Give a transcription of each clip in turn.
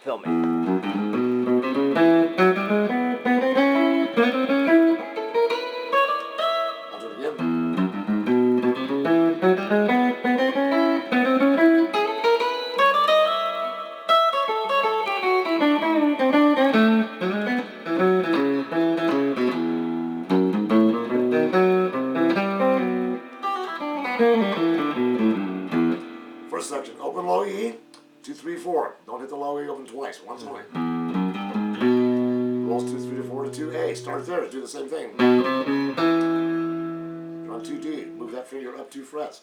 Film me. I'll do it again. First section, open low E, 2, 3, 4. Don't hit the low E, open twice, once only. Rolls 2, 3 to 4 to 2A. Start there, do the same thing. On 2D, move that finger up 2 frets.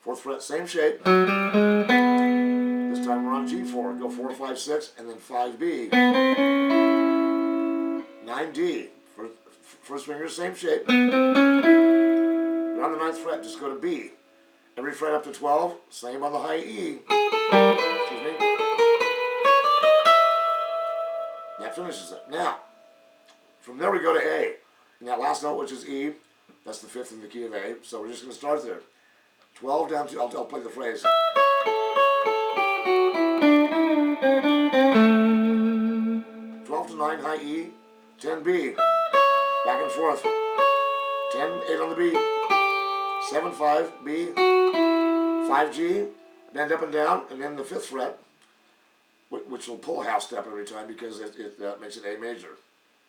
4th fret, same shape. This time we're on G4. Go 4, 5, 6, and then 5B. 9D. First finger, same shape. You're on the 9th fret, just go to B. Every fret up to 12, same on the high E. Excuse me. That finishes it. Now, from there we go to A. And that last note, which is E, that's the 5th in the key of A. So we're just going to start there. 12 down to, I'll play the phrase. 12 to 9, high E, 10 B, back and forth. 10, 8 on the B, 7, 5, B, 5 G, bend up and down, and then the 5th fret, which will pull a half step every time because it makes it A major.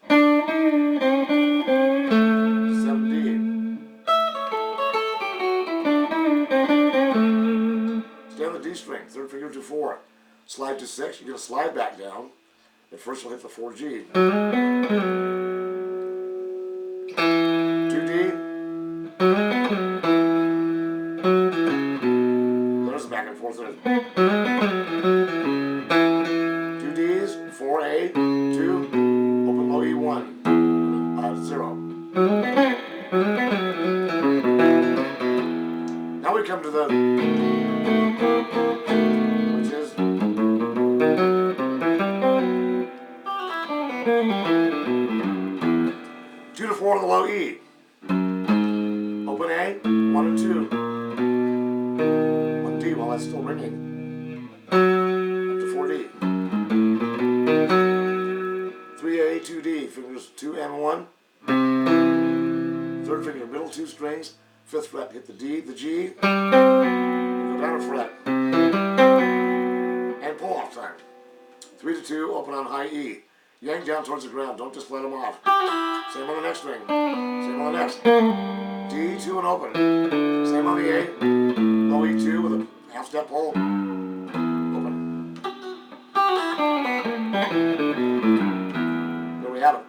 7D. Stay on the D string, 3rd finger to 4. Slide to 6, you're going to slide back down. At first you'll hit the 4G. 2D. There's the back and forth. 2 Ds, 4A, 2, open low E, 1, 0. Now we come to the, which is 2 to 4 on the low E. Open A, 1 and 2. 1D while that's still ringing. Up to 4D. 3A, 2D, fingers 2 and 1. 3rd finger, middle 2 strings. 5th fret, hit the D, the G. Go down a fret. And pull off time. 3 to 2, open on high E. Yank down towards the ground, don't just let them off. Same on the next string. Same on the next. D, 2 and open. Same on the A. Low E2 with a half step pull. Open. There we have it.